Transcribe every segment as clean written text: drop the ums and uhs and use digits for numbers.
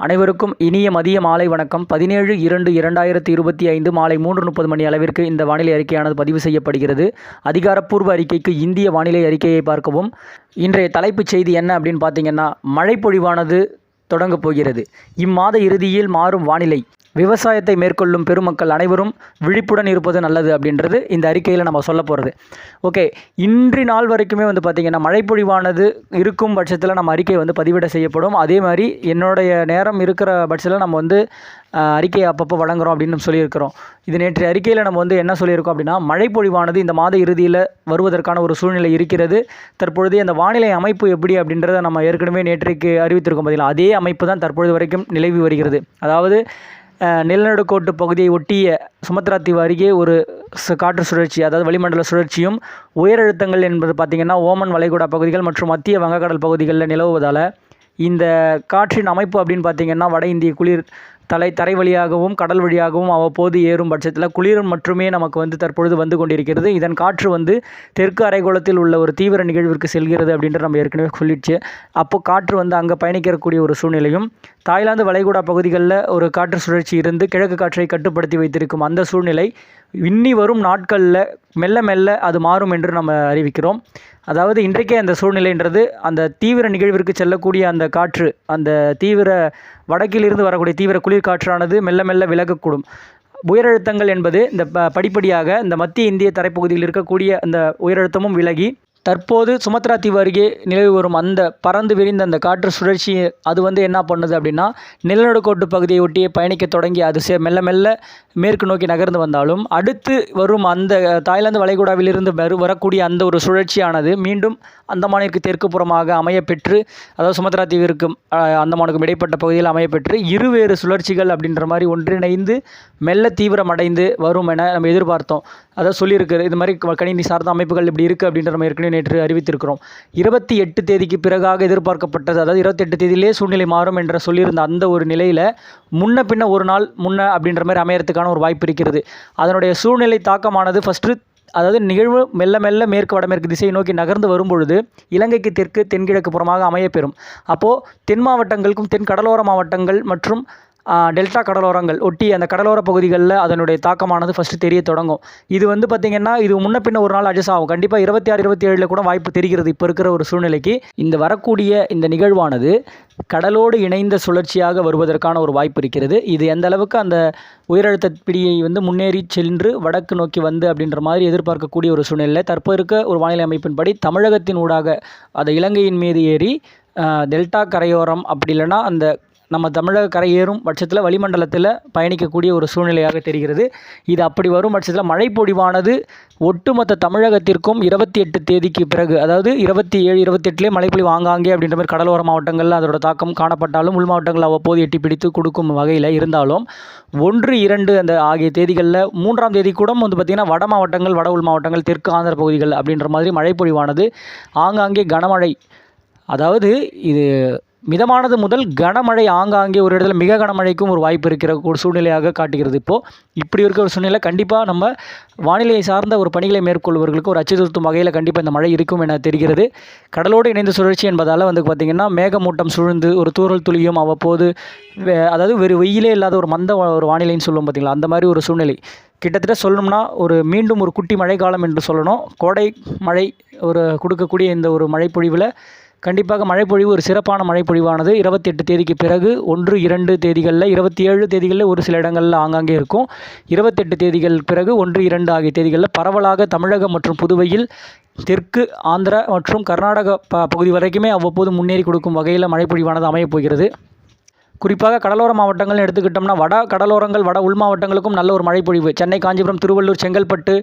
அனைவருக்கும் இனிய மதிய மாலை வணக்கம். 17/2/2025 மாலை 3:30 மணி அளவிற்கு இந்த வானிலை அறிக்கையானது பதிவு செய்யப்படுகிறது. அதிகாரப்பூர்வ அறிக்கைக்கு இந்திய வானிலை அறிக்கையை பார்க்கவும். இன்றைய தலைப்புச் செய்தி என்ன அப்படின்னு பார்த்தீங்கன்னா, மழை பொழிவானது தொடங்கப் போகிறது. இம்மாத இறுதியில் மாறும் வானிலை. விவசாயத்தை மேற்கொள்ளும் பெருமக்கள் அனைவரும் விழிப்புடன் இருப்பது நல்லது அப்படின்றது இந்த அறிக்கையில் நம்ம சொல்ல போகிறது. ஓகே, இன்று நாள் வரைக்குமே பார்த்திங்கன்னா மழைப்பொழிவானது இருக்கும் பட்சத்தில் நம்ம அறிக்கை பதிவிட செய்யப்படும். அதே மாதிரி என்னுடைய நேரம் இருக்கிற பட்சத்தில் நம்ம அறிக்கையை அப்பப்போ வழங்குகிறோம் அப்படின்னு சொல்லியிருக்கிறோம். இது நேற்று அறிக்கையில் நம்ம என்ன சொல்லியிருக்கோம் அப்படின்னா, மழைப்பொழிவானது இந்த மாத இறுதியில் வருவதற்கான ஒரு சூழ்நிலை இருக்கிறது. தற்பொழுது அந்த வானிலை அமைப்பு எப்படி அப்படின்றத நம்ம ஏற்கனவே நேற்றைக்கு அறிவித்திருக்கோம். பார்த்தீங்களா, அதே அமைப்பு தான் தற்பொழுது வரைக்கும் நிலவி வருகிறது. அதாவது நிலநடுக்கோட்டு பகுதியை ஒட்டிய சுமத்ரா தீவு அருகே ஒரு காற்று சுழற்சி, அதாவது வளிமண்டல சுழற்சியும் உயரழுத்தங்கள் என்பது பார்த்திங்கன்னா ஓமன் வளைகுடா பகுதிகள் மற்றும் மத்திய வங்கக்கடல் பகுதிகளில் நிலவுவதால் இந்த காற்றின் அமைப்பு அப்படின்னு பார்த்திங்கன்னா வட இந்திய குளிர் தரை வழியாகவும் கடல் வழியாகவும் அவ்வப்போது ஏறும் பட்சத்தில் குளிர் மட்டுமே நமக்கு தற்பொழுது வந்து கொண்டிருக்கிறது. இதன் காற்று தெற்கு அரைக்கோளத்தில் உள்ள ஒரு தீவிர நிகழ்விற்கு செல்கிறது அப்படின்ட்டு நம்ம ஏற்கனவே சொல்லிடுச்சு. அப்போது காற்று அங்கே பயணிக்கக்கூடிய ஒரு சூழ்நிலையும், தாய்லாந்து வளைகுடா பகுதிகளில் ஒரு காற்று சுழற்சி இருந்து கிழக்கு காற்றை கட்டுப்படுத்தி வைத்திருக்கும் அந்த சூழ்நிலை இன்னி வரும் நாட்களில் மெல்ல மெல்ல அது மாறும் என்று நம்ம அறிவிக்கிறோம். அதாவது இன்றைக்கே அந்த சூழ்நிலைன்றது அந்த தீவிர நிகழ்விற்கு செல்லக்கூடிய அந்த காற்று, அந்த தீவிர வடக்கிலிருந்து வரக்கூடிய தீவிர குளிர் காற்றானது மெல்ல மெல்ல விலகக்கூடும். உயரழுத்தங்கள் என்பது இந்த படிப்படியாக இந்த மத்திய இந்திய தரைப்பகுதியில் இருக்கக்கூடிய அந்த உயரழுத்தமும் விலகி தற்போது சுமத்ரா தீவு அருகே நிலவி வரும் அந்த பறந்து விரிந்த அந்த காற்று சுழற்சி அது என்ன பண்ணுது அப்படின்னா, நிலநடுக்கோட்டு பகுதியை ஒட்டியே பயணிக்க தொடங்கி அது மெல்ல மெல்ல மேற்கு நோக்கி நகர்ந்து வந்தாலும் அடுத்து வரும் அந்த தாய்லாந்து வளைகுடாவிலிருந்து வரக்கூடிய அந்த ஒரு சுழற்சியானது மீண்டும் அந்தமானிற்கு தெற்கு புறமாக அமையப்பெற்று, அதாவது சுமத்ரா தீவிற்கும் அந்தமானுக்கும் இடைப்பட்ட பகுதியில் அமையப்பெற்று இருவேறு சுழற்சிகள் அப்படின்ற மாதிரி ஒன்றிணைந்து மெல்ல தீவிரமடைந்து வரும் என நம்ம எதிர்பார்த்தோம். அதாவது சொல்லியிருக்கிறது, இது மாதிரி கணினி சார்ந்த அமைப்புகள் இப்படி இருக்குது அப்படின்ற நம்ம ஏற்கனவே நேற்று அறிவித்திருக்கிறோம். 28 தேதிக்கு பிறகாக எதிர்பார்க்கப்பட்டது, அதாவது 28 தேதியிலே சூழ்நிலை மாறும் என்ற சொல்லியிருந்த அந்த ஒரு நிலையில் முன்ன பின்ன ஒரு நாள் முன்ன அப்படின்ற மாதிரி அமையறதுக்கான ஒரு வாய்ப்பு இருக்கிறது. அதனுடைய சூழ்நிலை தாக்கமானது ஃபஸ்ட்டு, அதாவது நிகழ்வு மெல்ல மெல்ல மேற்கு வடமேற்கு திசையை நோக்கி நகர்ந்து வரும்பொழுது இலங்கைக்கு தெற்கு தென்கிழக்கு புறமாக அமையப்பெறும். அப்போது தென் மாவட்டங்களுக்கும் தென் கடலோர மாவட்டங்கள் மற்றும் டெல்டா கடலோரங்கள் ஒட்டி அந்த கடலோர பகுதிகளில் அதனுடைய தாக்கமானது ஃபஸ்ட்டு தெரிய தொடங்கும். இது பார்த்திங்கன்னா இது முன்ன பின்ன ஒரு நாள் அட்ஜஸ்ட் ஆகும். கண்டிப்பாக 26, 27 கூட வாய்ப்பு தெரிகிறது இப்போ இருக்கிற ஒரு சூழ்நிலைக்கு. இந்த வரக்கூடிய இந்த நிகழ்வானது கடலோடு இணைந்த சுழற்சியாக வருவதற்கான ஒரு வாய்ப்பு இருக்கிறது. இது எந்த அளவுக்கு அந்த உயரழுத்த பிடியை முன்னேறி சென்று வடக்கு நோக்கி அப்படின்ற மாதிரி எதிர்பார்க்கக்கூடிய ஒரு சூழ்நிலை தற்போது இருக்க ஒரு வானிலை அமைப்பின்படி தமிழகத்தின் ஊடாக அதை இலங்கையின் மீது ஏறி டெல்டா கரையோரம் அப்படி இல்லைன்னா அந்த நம்ம தமிழக கரை ஏறும் பட்சத்தில் வளிமண்டலத்தில் பயணிக்கக்கூடிய ஒரு சூழ்நிலையாக தெரிகிறது. இது அப்படி வரும் பட்சத்தில் மழைப்பொழிவானது ஒட்டுமொத்த தமிழகத்திற்கும் 28 தேதிக்கு பிறகு, அதாவது 27, 28 மழைப்பொழிவு ஆங்காங்கே அப்படின்ற மாதிரி கடலோர மாவட்டங்களில் அதோட தாக்கம் காணப்பட்டாலும் உள் மாவட்டங்கள் அவ்வப்போது எட்டி பிடித்து கொடுக்கும் வகையில் இருந்தாலும் 1, 2 அந்த ஆகிய தேதிகளில் 3ஆம் தேதி கூட பார்த்திங்கன்னா வட மாவட்டங்கள், வட உள் மாவட்டங்கள், தெற்கு ஆந்திர பகுதிகள் அப்படின்ற மாதிரி மழைப்பொழிவானது ஆங்காங்கே கனமழை, அதாவது இது மிதமானது முதல் கனமழை ஆங்காங்கே ஒரு இடத்துல மிக கனமழைக்கும் ஒரு வாய்ப்பு இருக்கிற ஒரு சூழ்நிலையாக காட்டுகிறது. இப்படி இருக்கிற ஒரு சூழ்நிலை கண்டிப்பாக நம்ம வானிலையை சார்ந்த ஒரு பணிகளை மேற்கொள்வர்களுக்கு ஒரு அச்சுறுத்தும் வகையில் கண்டிப்பாக இந்த மழை இருக்கும் என தெரிகிறது. கடலோடு இணைந்த சுழற்சி என்பதால் பார்த்திங்கன்னா மேகமூட்டம் சூழ்ந்து ஒரு தூறல் துளியும் அவ்வப்போது, அதாவது வெறும் வெயிலே இல்லாத ஒரு மந்த ஒரு வானிலைன்னு சொல்லுவோம் பார்த்திங்களா, அந்த மாதிரி ஒரு சூழ்நிலை. கிட்டத்தட்ட சொல்லணும்னா மீண்டும் ஒரு குட்டி மழைக்காலம் என்று சொல்லணும். கோடை மழை கொடுக்கக்கூடிய இந்த ஒரு மழைப்பொழிவில் கண்டிப்பாக மழைப்பொழிவு ஒரு சிறப்பான மழைப்பொழிவானது 28 தேதிக்கு பிறகு 1, 2 தேதிகளில், 27 தேதிகளில் ஒரு சில இடங்களில் ஆங்காங்கே இருக்கும். 28 தேதிகள் பிறகு 1, 2 ஆகிய தேதிகளில் பரவலாக தமிழகம் மற்றும் புதுவையில் தெற்கு ஆந்திரா மற்றும் கர்நாடக பகுதி வரைக்குமே அவ்வப்போது முன்னேறி கொடுக்கும் வகையில் மழைப்பொழிவானது அமையப் போகிறது. குறிப்பாக கடலோர மாவட்டங்கள்னு எடுத்துக்கிட்டோம்னா வட கடலோரங்கள், வட உள் மாவட்டங்களுக்கும் நல்ல ஒரு மழைப்பொழிவு. சென்னை, காஞ்சிபுரம், திருவள்ளூர், செங்கல்பட்டு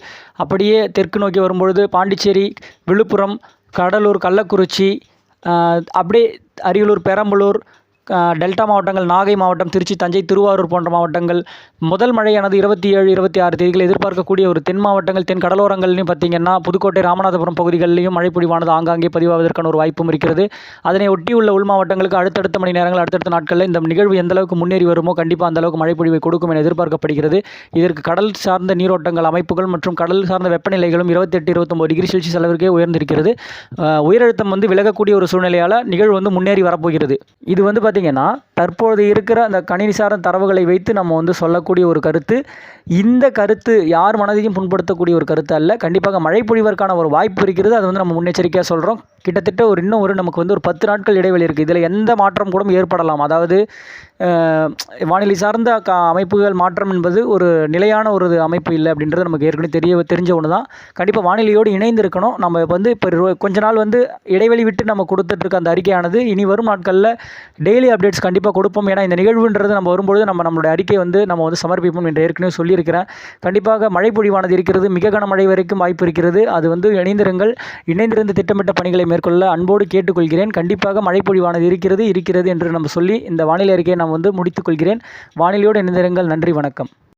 அப்படியே தெற்கு நோக்கி வரும்பொழுது பாண்டிச்சேரி, விழுப்புரம், கடலூர், கள்ளக்குறிச்சி, அப்படியே அரியலூர், பெரம்பலூர், டெல்டா மாவட்டங்கள், நாகை மாவட்டம், திருச்சி, தஞ்சை, திருவாரூர் போன்ற மாவட்டங்கள் முதல் மழையானது 27, 26 தேதிகள் எதிர்பார்க்கக்கூடிய ஒரு தென் மாவட்டங்கள், தென் கடலோரங்கள்லையும் பார்த்திங்கன்னா புதுக்கோட்டை, ராமநாதபுரம் பகுதிகளிலையும் மழைப்பொழிவானது ஆங்காங்கே பதிவாவதற்கான ஒரு வாய்ப்பும் இருக்கிறது. அதனை ஒட்டியுள்ள உள் மாவட்டங்களுக்கு அடுத்தடுத்த மணி நேரங்கள், அடுத்தடுத்த நாட்களில் இந்த நிகழ்வு எந்த அளவுக்கு முன்னேறி வருமோ கண்டிப்பாக அந்த அளவுக்கு மழைப்பொழிவை கொடுக்கும் என எதிர்பார்க்கப்படுகிறது. இதற்கு கடல் சார்ந்த நீரோட்டங்கள் அமைப்புகள் மற்றும் கடல் சார்ந்த வெப்பநிலைகளும் 28, 29 டிகிரி செல்சியஸ் அளவிற்கே உயர்ந்திருக்கிறது. உயரழுத்தம் விலகக்கூடிய ஒரு சூழ்நிலையால் நிகழ்வு முன்னேறி வரப்போகிறது. இது பார்த்தீங்கன்னா தற்போது இருக்கிற அந்த கணினி சார்ந்த தரவுகளை வைத்து நம்ம வந்து சொல்லக்கூடிய ஒரு கருத்து. இந்த கருத்து யார் மனதையும் புண்படுத்தக்கூடிய ஒரு கருத்து அல்ல. கண்டிப்பாக மழை பொழிவதற்கான ஒரு வாய்ப்பு இருக்கிறது. அது வந்து நம்ம முன்னெச்சரிக்கையாக சொல்கிறோம். கிட்டத்தட்ட இன்னும் நமக்கு வந்து ஒரு 10 நாட்கள் இடைவெளி இருக்குது. இதில் எந்த மாற்றம் கூட ஏற்படலாம். அதாவது வானிலை சார்ந்த அமைப்புகள் மாற்றம் என்பது ஒரு நிலையான ஒரு அமைப்பு இல்லை அப்படின்றது நமக்கு ஏற்கனவே தெரிஞ்ச ஒன்று தான். கண்டிப்பாக வானிலையோடு இணைந்து இருக்கணும். நம்ம வந்து இப்போ கொஞ்ச நாள் வந்து இடைவெளி விட்டு நம்ம கொடுத்துட்ருக்க அந்த அறிக்கையானது இனி வரும் நாட்களில் டெய்லி அப்டேட்ஸ் கண்டிப்பாக கொடுப்போம். ஏன்னா இந்த நிகழ்வுன்றது நம்ம வரும்பொழுது நம்மளுடைய அறிக்கை வந்து நம்ம வந்து சமர்ப்பிப்போம் என்று ஏற்கனவே சொல்லியிருக்கிறேன். கண்டிப்பாக மழை பொழிவானது இருக்கிறது. மிக கனமழை வரைக்கும் வாய்ப்பு இருக்கிறது. அது வந்து இணைந்திருந்து திட்டமிட்ட பணிகளை மேற்கொள்ள அன்போடு கேட்டுக்கொள்கிறேன். கண்டிப்பாக மழை பொழிவானது இருக்கிறது என்று நம்ம சொல்லி இந்த வானிலை அறிக்கையை நான் வந்து முடித்துக்கொள்கிறேன். வானிலையோடு இணைந்திருங்கள். நன்றி, வணக்கம்.